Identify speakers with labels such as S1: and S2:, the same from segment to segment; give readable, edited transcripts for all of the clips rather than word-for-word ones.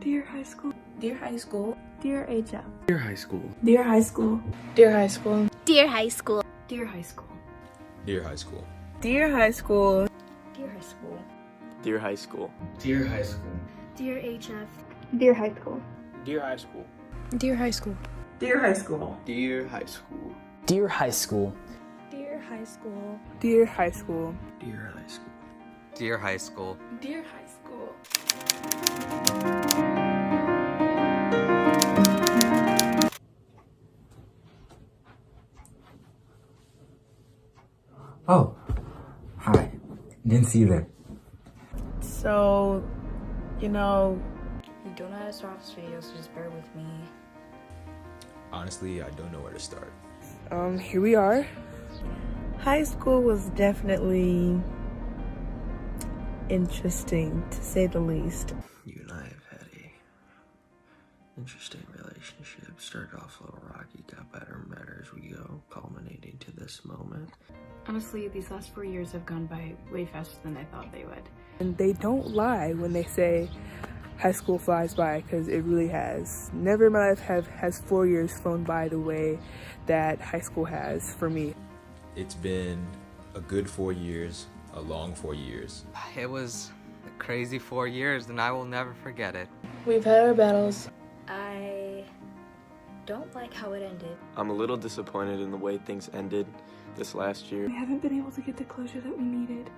S1: Dear high school.
S2: Dear high school.
S1: Dear HF.
S3: Dear high school.
S1: Dear high school.
S2: Dear high school.
S4: Dear high school.
S2: Dear high school.
S5: Dear high school.
S1: Dear high school.
S2: Dear high school.
S6: Dear high school.
S3: Dear high school.
S4: Dear HF.
S7: Dear high school.
S8: Dear high school.
S2: Dear high school.
S1: Dear high school.
S6: Dear high school.
S9: Dear high school.
S4: Dear high school.
S1: Dear high school.
S6: Dear high school.
S5: Dear high school.
S2: Dear high school.
S9: Oh, hi. Didn't see you there.
S1: So, you know,
S2: You don't know how to start off this video, so just bear with me.
S5: Honestly, I don't know where to start.
S1: here we are. High school was definitely interesting, to say the least.
S6: You and I have had a interesting relationship. Started off a little rocky, got better and better as we go, culminating to this moment.
S2: Honestly, these last 4 years have gone by way faster than I thought they would.
S1: And they don't lie when they say high school flies by, because it really has. Never in my life has 4 years flown by the way that high school has for me.
S5: It's been a good 4 years, a long 4 years.
S10: It was a crazy 4 years and I will never forget it.
S2: We've had our battles.
S4: I don't like how it ended.
S6: I'm a little disappointed in the way things ended this last year.
S1: We haven't been able to get the closure that we needed.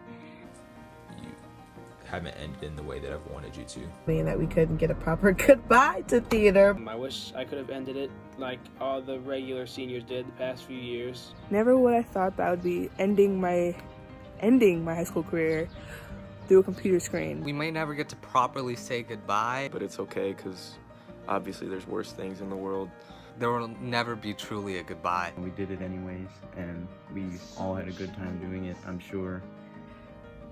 S5: You haven't ended in the way that I've wanted you to.
S1: Meaning that we couldn't get a proper goodbye to theater.
S8: I wish I could have ended it like all the regular seniors did the past few years.
S1: Never would I thought that I would be ending my high school career through a computer screen.
S10: We may never get to properly say goodbye.
S6: But it's okay, because obviously there's worse things in the world.
S10: There will never be truly a goodbye.
S3: We did it anyways, and we all had a good time doing it, I'm sure.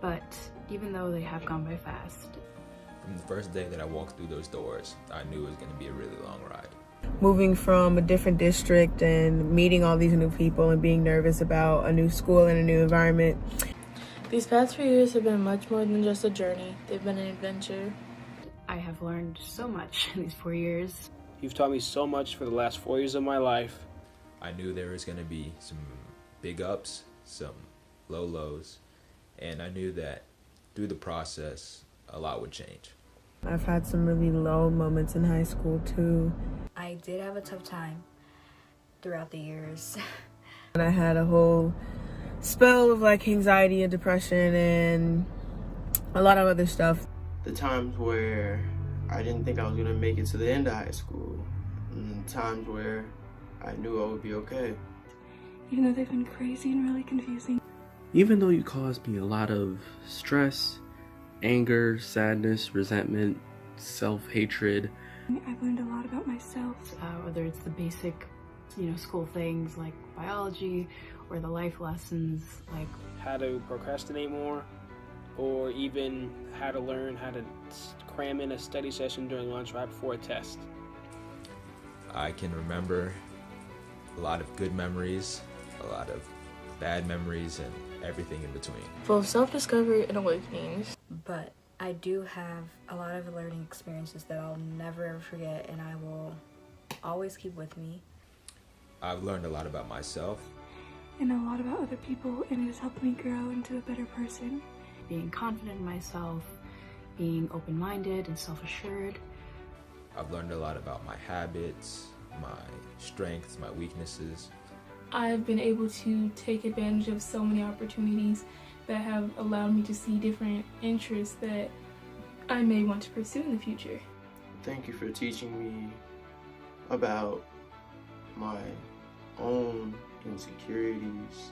S2: But even though they have gone by fast,
S5: From the first day that I walked through those doors, I knew it was going to be a really long ride.
S1: Moving from a different district and meeting all these new people and being nervous about a new school and a new environment.
S7: These past few years have been much more than just a journey. They've been an adventure.
S2: I have learned so much in these 4 years.
S8: You've taught me so much for the last 4 years of my life.
S5: I knew there was going to be some big ups, some low lows, and I knew that through the process, a lot would change.
S1: I've had some really low moments in high school too.
S2: I did have a tough time throughout the years.
S1: And I had a whole spell of like anxiety and depression and a lot of other stuff.
S6: The times where I didn't think I was gonna make it to the end of high school, and times where I knew I would be okay.
S1: Even though they've been crazy and really confusing.
S3: Even though you caused me a lot of stress, anger, sadness, resentment, self-hatred.
S1: I've learned a lot about myself.
S2: Whether it's the basic, school things like biology or the life lessons like
S8: How to procrastinate more, or even how to learn how to cram in a study session during lunch right before a test.
S5: I can remember a lot of good memories, a lot of bad memories, and everything in between.
S7: Full of self-discovery and awakenings.
S2: But I do have a lot of learning experiences that I'll never ever forget and I will always keep with me.
S5: I've learned a lot about myself.
S1: And a lot about other people, and it has helped me grow into a better person.
S2: Being confident in myself, being open-minded and self-assured.
S5: I've learned a lot about my habits, my strengths, my weaknesses.
S7: I've been able to take advantage of so many opportunities that have allowed me to see different interests that I may want to pursue in the future.
S6: Thank you for teaching me about my own insecurities.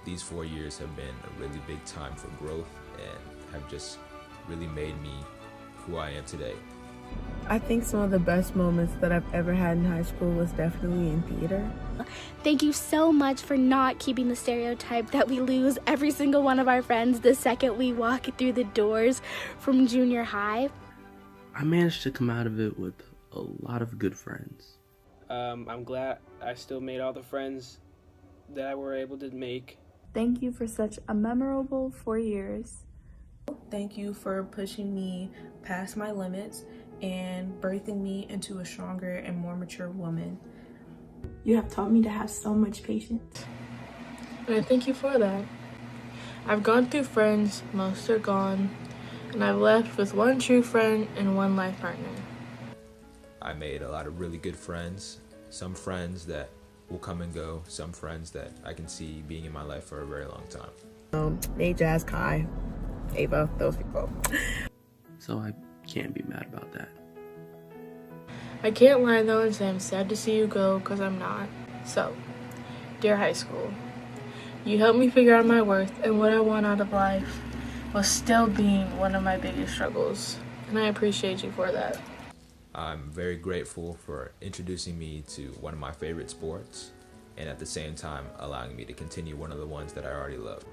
S5: These 4 years have been a really big time for growth and have just really made me who I am today.
S1: I think some of the best moments that I've ever had in high school was definitely in theater.
S4: Thank you so much for not keeping the stereotype that we lose every single one of our friends the second we walk through the doors from junior high.
S3: I managed to come out of it with a lot of good friends.
S8: I'm glad I still made all the friends that I were able to make.
S7: Thank you for such a memorable 4 years.
S11: Thank you for pushing me past my limits and birthing me into a stronger and more mature woman.
S12: You have taught me to have so much patience.
S7: And I thank you for that. I've gone through friends, most are gone, and I've left with one true friend and one life partner.
S5: I made a lot of really good friends. Some friends that will come and go. Some friends that I can see being in my life for a very long time.
S13: Nate, Jazz, Kai, Ava, those people.
S3: So I can't be mad about that.
S7: I can't lie though and say I'm sad to see you go, because I'm not. So, dear high school, you helped me figure out my worth and what I want out of life while still being one of my biggest struggles. And I appreciate you for that.
S5: I'm very grateful for introducing me to one of my favorite sports and at the same time allowing me to continue one of the ones that I already love.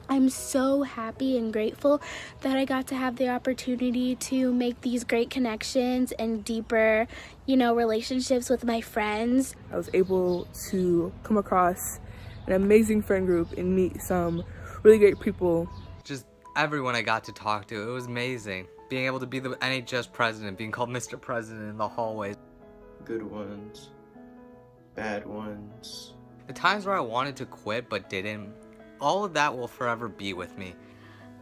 S4: I'm so happy and grateful that I got to have the opportunity to make these great connections and deeper, relationships with my friends.
S1: I was able to come across an amazing friend group and meet some really great people.
S10: Just everyone I got to talk to, it was amazing. Being able to be the NHS president, being called Mr. President in the hallways.
S6: Good ones, bad ones.
S10: The times where I wanted to quit but didn't, all of that will forever be with me.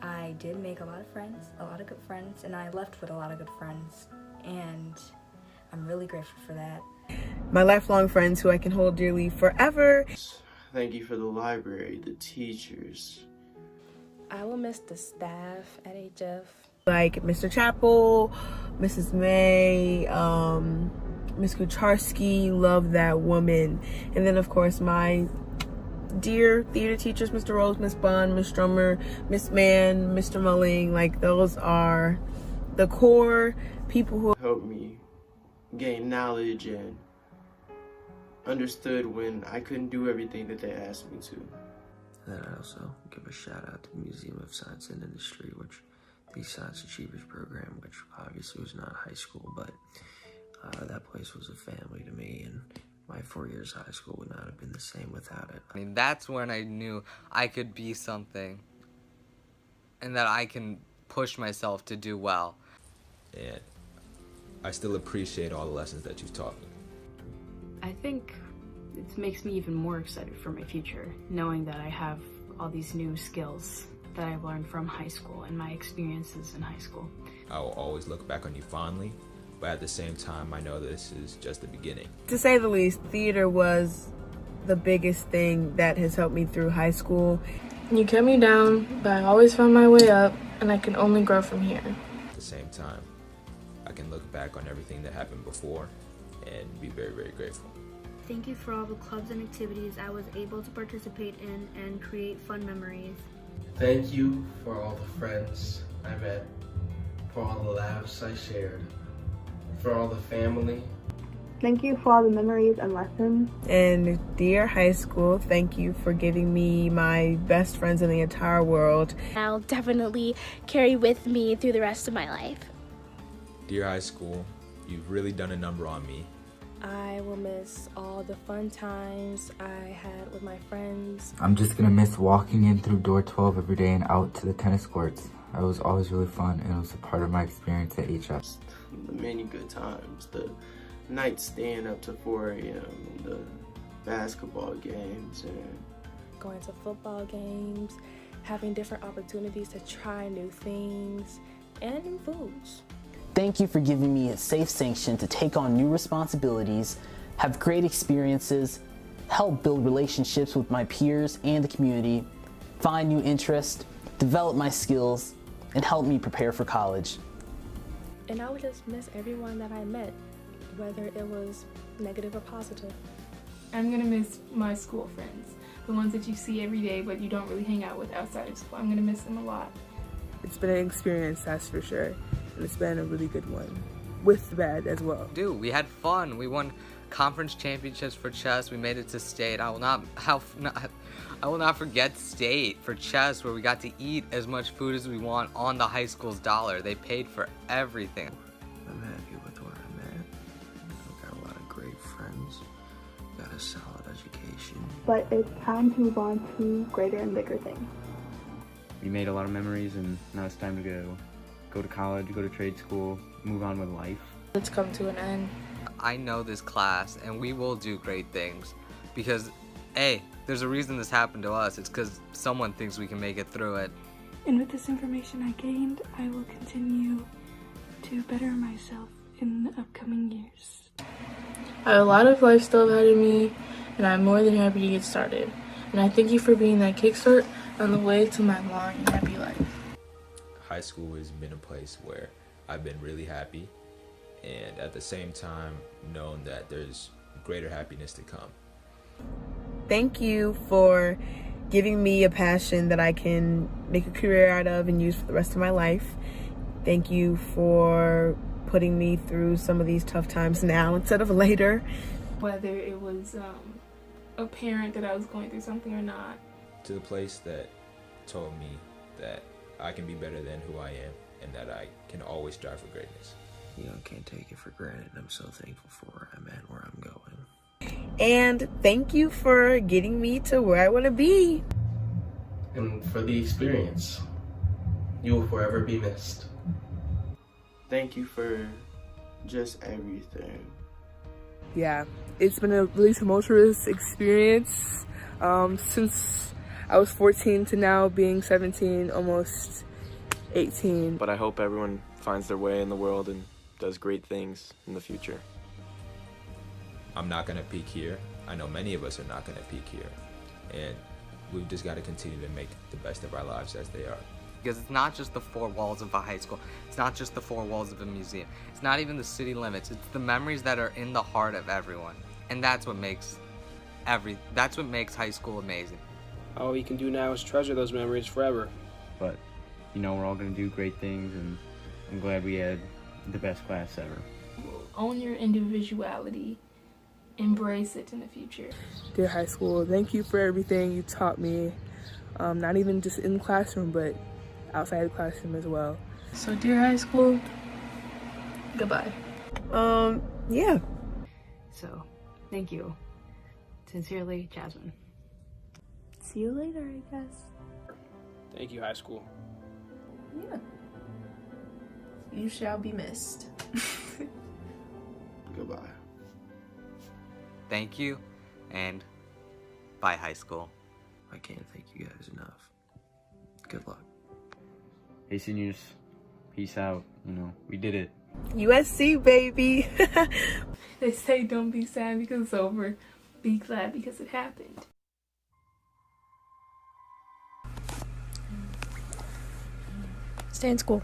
S2: I did make a lot of friends, a lot of good friends, and I left with a lot of good friends, and I'm really grateful for that.
S13: My lifelong friends who I can hold dearly forever.
S6: Thank you for the library, the teachers.
S14: I will miss the staff at HF.
S13: Like Mr. Chappell, Mrs. May, Miss Kucharski, love that woman. And then of course my dear theater teachers, Mr. Rose, Miss Bond, Miss Drummer, Miss Mann, Mr. Mulling, like those are the core people who
S6: helped me gain knowledge and understood when I couldn't do everything that they asked me to.
S15: And then I also give a shout out to the Museum of Science and Industry, which the Science Achievers program, which obviously was not high school, but that place was a family to me, and my 4 years of high school would not have been the same without it.
S10: I mean, that's when I knew I could be something and that I can push myself to do well.
S5: And I still appreciate all the lessons that you've taught me.
S16: I think it makes me even more excited for my future, knowing that I have all these new skills that I've learned from high school and my experiences in high school.
S5: I will always look back on you fondly, but at the same time, I know this is just the beginning.
S13: To say the least, theater was the biggest thing that has helped me through high school.
S7: You kept me down, but I always found my way up, and I can only grow from here.
S5: At the same time, I can look back on everything that happened before and be very, very grateful.
S17: Thank you for all the clubs and activities I was able to participate in and create fun memories.
S6: Thank you for all the friends I met, for all the laughs I shared, for all the family.
S18: Thank you for all the memories and lessons.
S13: And dear high school, thank you for giving me my best friends in the entire world.
S4: I'll definitely carry with me through the rest of my life.
S5: Dear high school, you've really done a number on me.
S14: I will miss all the fun times I had with my friends.
S9: I'm just gonna miss walking in through door 12 every day and out to the tennis courts. It was always really fun, and it was a part of my experience at HF.
S6: The many good times, the nights staying up to 4 a.m., the basketball games, and
S14: going to football games, having different opportunities to try new things, and new foods.
S19: Thank you for giving me a safe sanction to take on new responsibilities, have great experiences, help build relationships with my peers and the community, find new interests, develop my skills, and help me prepare for college.
S14: And I would just miss everyone that I met, whether it was negative or positive.
S7: I'm gonna miss my school friends, the ones that you see every day but you don't really hang out with outside of school. I'm gonna miss them a lot.
S1: It's been an experience, that's for sure. And it's been a really good one, with the bad as well.
S10: Dude, we had fun. We won conference championships for chess. We made it to state. I will not forget state for chess, where we got to eat as much food as we want on the high school's dollar. They paid for everything.
S15: I'm happy with where I'm at. I've got a lot of great friends. Got a solid education.
S18: But it's time to move on to greater and bigger things.
S20: We made a lot of memories, and now it's time to go to college, go to trade school, move on with life.
S7: It's come to an end.
S10: I know this class, and we will do great things because, A, there's a reason this happened to us. It's because someone thinks we can make it through it.
S18: And with this information I gained, I will continue to better myself in the upcoming years.
S7: I have a lot of life still ahead of me, and I'm more than happy to get started. And I thank you for being that kickstart on the way to my long and happy life.
S5: High school has been a place where I've been really happy, and at the same time known that there's greater happiness to come.
S13: Thank you for giving me a passion that I can make a career out of and use for the rest of my life. Thank you for putting me through some of these tough times now instead of later.
S7: Whether it was apparent that I was going through something or not.
S5: To the place that told me that I can be better than who I am and that I can always strive for greatness.
S15: You know, can't take it for granted. I'm so thankful for where I'm at, where I'm going.
S13: And thank you for getting me to where I want to be.
S3: And for the experience. You will forever be missed.
S6: Thank you for just everything.
S1: Yeah, it's been a really tumultuous experience since I was 14 to now being 17, almost 18.
S6: But I hope everyone finds their way in the world and does great things in the future.
S5: I'm not going to peak here. I know many of us are not going to peak here. And we've just got to continue to make the best of our lives as they are.
S10: Because it's not just the four walls of a high school. It's not just the four walls of a museum. It's not even the city limits. It's the memories that are in the heart of everyone. And that's what makes high school amazing.
S8: All we can do now is treasure those memories forever.
S20: But, you know, we're all going to do great things, and I'm glad we had the best class ever.
S7: Own your individuality. Embrace it in the future.
S1: Dear high school, thank you for everything you taught me. Not even just in the classroom, but outside the classroom as well.
S7: So dear high school, goodbye.
S13: Yeah.
S16: So, thank you. Sincerely, Jasmine.
S18: See you later, I guess.
S8: Thank you, high school.
S11: Yeah. You shall be missed.
S6: Goodbye.
S10: Thank you, and bye, high school.
S15: I can't thank you guys enough. Good luck.
S20: Hey, seniors. Peace out. You know, we did it.
S13: USC, baby.
S7: They say don't be sad because it's over. Be glad because it happened.
S18: Stay in school.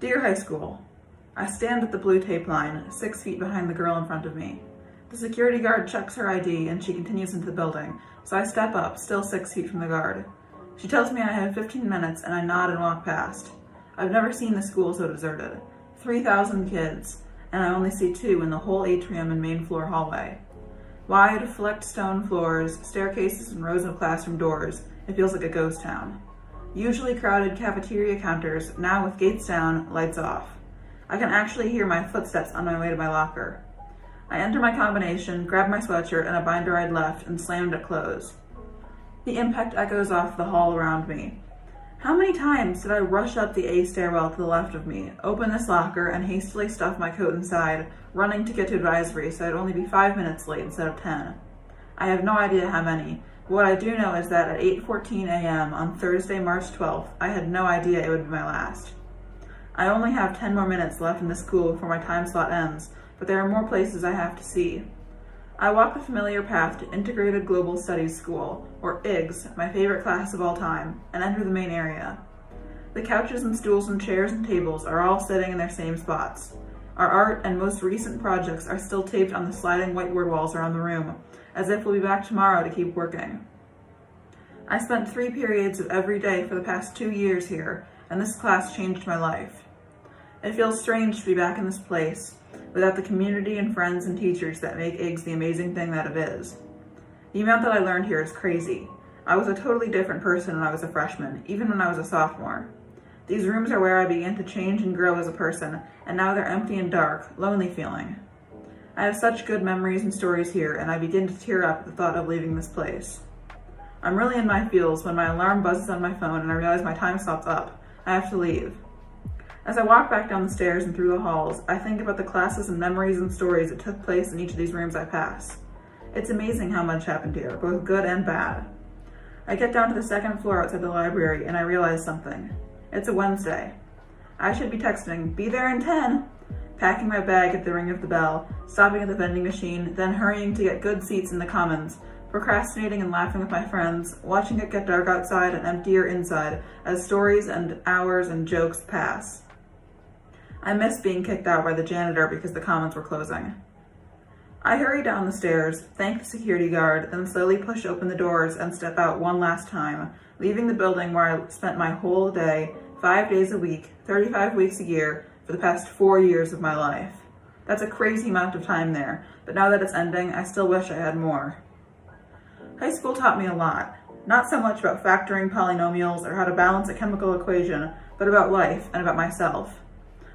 S21: Dear high school, I stand at the blue tape line, 6 feet behind the girl in front of me. The security guard checks her ID and she continues into the building, so I step up, still 6 feet from the guard. She tells me I have 15 minutes and I nod and walk past. I've never seen the school so deserted. 3,000 kids, and I only see 2 in the whole atrium and main floor hallway. Wide, flecked stone floors, staircases, and rows of classroom doors, it feels like a ghost town. Usually crowded cafeteria counters, now with gates down, lights off. I can actually hear my footsteps on my way to my locker. I enter my combination, grab my sweatshirt and a binder I'd left, and slammed it closed. The impact echoes off the hall around me. How many times did I rush up the A stairwell to the left of me, open this locker, and hastily stuff my coat inside, running to get to advisory so I'd only be 5 minutes late instead of 10? I have no idea how many, but what I do know is that at 8:14 a.m. on Thursday, March 12th, I had no idea it would be my last. I only have 10 more minutes left in this school before my time slot ends, but there are more places I have to see. I walk the familiar path to Integrated Global Studies School, or IGS, my favorite class of all time, and enter the main area. The couches and stools and chairs and tables are all sitting in their same spots. Our art and most recent projects are still taped on the sliding whiteboard walls around the room, as if we'll be back tomorrow to keep working. I spent 3 periods of every day for the past 2 years here, and this class changed my life. It feels strange to be back in this place, without the community and friends and teachers that make IGS the amazing thing that it is. The amount that I learned here is crazy. I was a totally different person when I was a freshman, even when I was a sophomore. These rooms are where I began to change and grow as a person, and now they're empty and dark, lonely feeling. I have such good memories and stories here, and I begin to tear up at the thought of leaving this place. I'm really in my feels when my alarm buzzes on my phone and I realize my time stop's up. I have to leave. As I walk back down the stairs and through the halls, I think about the classes and memories and stories that took place in each of these rooms I pass. It's amazing how much happened here, both good and bad. I get down to the 2nd floor outside the library and I realize something. It's a Wednesday. I should be texting, "Be there in 10!" Packing my bag at the ring of the bell, stopping at the vending machine, then hurrying to get good seats in the commons, procrastinating and laughing with my friends, watching it get dark outside and emptier inside as stories and hours and jokes pass. I miss being kicked out by the janitor because the commons were closing. I hurry down the stairs, thank the security guard, then slowly push open the doors and step out one last time, leaving the building where I spent my whole day, 5 days a week, 35 weeks a year, for the past 4 years of my life. That's a crazy amount of time there, but now that it's ending, I still wish I had more. High school taught me a lot. Not so much about factoring polynomials or how to balance a chemical equation, but about life and about myself.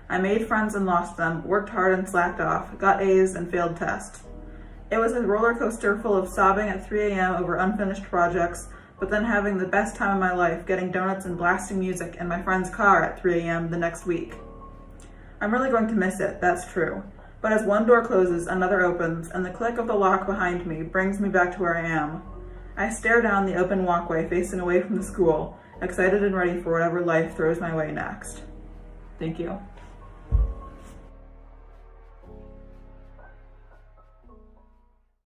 S21: I made friends and lost them, worked hard and slacked off, got A's and failed tests. It was a roller coaster full of sobbing at 3 a.m. over unfinished projects, but then having the best time of my life getting donuts and blasting music in my friend's car at 3 a.m. the next week. I'm really going to miss it, that's true. But as one door closes, another opens, and the click of the lock behind me brings me back to where I am. I stare down the open walkway facing away from the school, excited and ready for whatever life throws my way next. Thank you.